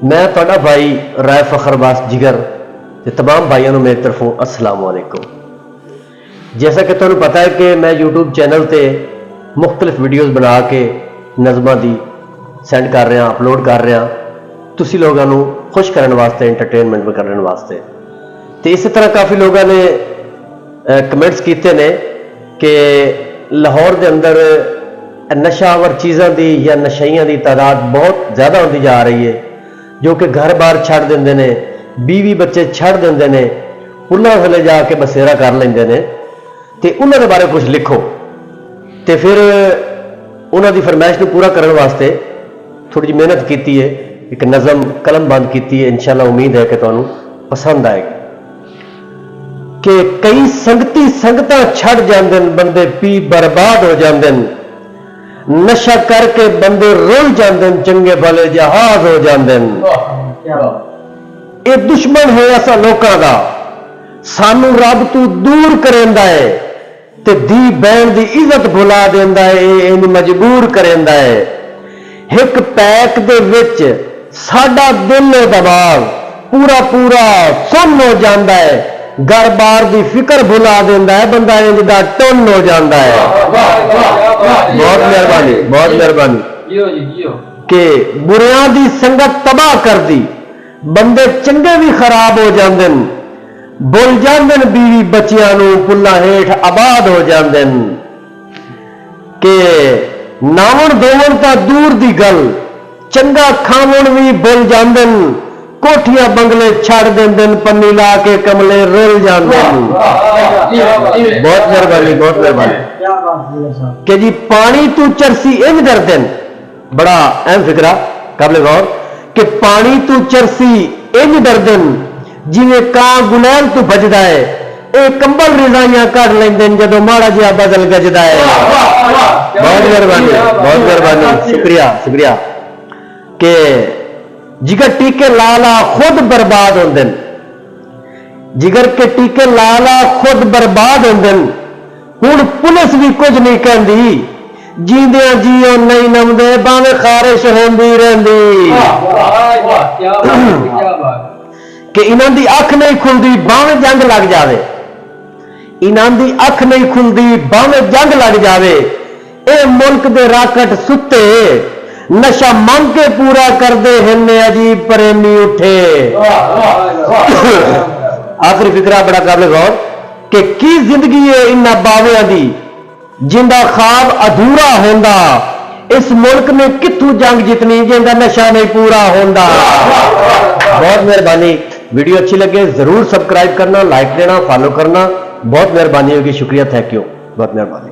मैं तुहाडा भाई राय फखरबास जिगर ते तमाम भाइयों मेरी तरफों अस्सलाम वालेकुम। जैसा कि तुहानू पता है कि मैं यूट्यूब चैनल ते मुख्तलिफ वीडियोज़ बना के नज़मां दी सेंड कर रहा, अपलोड कर रहा, तुसी लोगों को खुश करने वास्ते, एंटरटेनमेंट करने वास्ते। तो इस तरह काफ़ी लोगों ने कमेंट्स किए ने कि लाहौर के अंदर नशावर चीज़ों की या नशाइयां की तादाद बहुत ज़्यादा होती जा रही है, जो कि घर बार छड़ देंगे ने, बीवी बच्चे छड़ देंगे ने, पुलों थले जाके बसेरा कर लेंगे ने। तो उन्होंने बारे कुछ लिखो। तो फिर उन्होंने फरमाइश को पूरा करने वास्ते थोड़ी जी मेहनत की है, एक नज़म कलम बंद की है। इंशाअल्लाह उम्मीद है कि तुहानू पसंद आएगी। कि कई संगती संगत छड़ जाते हैं, बंदे पी बर्बाद हो जाते हैं, नशा करके बंदे रुल जाते हैं, चंगे भले जहाज हो जाते हैं। ये दुश्मन है ऐसा लोगों का, सानू रब तू दूर करेंदा है ते धी बहन की इज्जत भुला देंदा है, इन मजबूर करेंदा है। एक पैक दे विच साडा दिल दबाव पूरा पूरा सुन हो जाता है, घर बार की फिक्र भुला देंदा है, बंदा इंजदा टुन हो जाता है। बहुत मेहरबानी, बहुत मेहरबानी। कि बुरियां की संगत तबाह कर दी, बंदे चंगे भी खराब हो जाते हैं, भुल जाते हैं बीवी बच्चियां नू, पुल्ला हेठ आबाद हो जाते हैं। कि नावन दोवन तो दूर की गल, चंगा खावन भी भुल जाते हैं, कोठियां बंगले छड़ देंगे, पन्नी ला के कमले रुल जाते हैं। बहुत मेहरबानी, बहुत मेहरबानी। कि जी पानी तू चरसी इंज करते हैं, बड़ा अहम फिक्रा काबिल गौर। कि पानी तू चरसी इंज डरदे जिवें कां गुलैल तू बजदा है, ये कंबल रिजाइयां कढ़ लेंदे जदों माड़ा जिहा बदल गजदा है। बहुत मेहरबानी, बहुत मेहरबानी, शुक्रिया शुक्रिया। कि जिगर टीके ला ला खुद बर्बाद होंदे, जिगर के टीके ला ला खुद बर्बाद होंदे। हुण पुलिस भी कुछ नहीं कहती, जींदियां जीओ नहीं नमदे, भावें खारिश होंदी रहिंदी। कि इन्हां दी अख नहीं खुलती, भावें जंग लग जावे, इन्हां दी अख नहीं खुलती, भावें जंग लग जावे। ए मुल्क दे राकट सुते, नशा मंग के पूरा करते हैं, अजीब प्रेमी उठे। आखिरी फिक्रा बड़ा काबिल गौर। कि की जिंदगी है इन्हां बावियां दी, जिंदा ख्वाब अधूरा होंदा, इस मुल्क ने कित्थों जंग जितनी जिंदा नशा नहीं पूरा होंदा। बहुत मेहरबानी। वीडियो अच्छी लगे जरूर सब्सक्राइब करना, लाइक देना, फॉलो करना। बहुत मेहरबानी होगी, शुक्रिया, थैंक यू, बहुत मेहरबानी।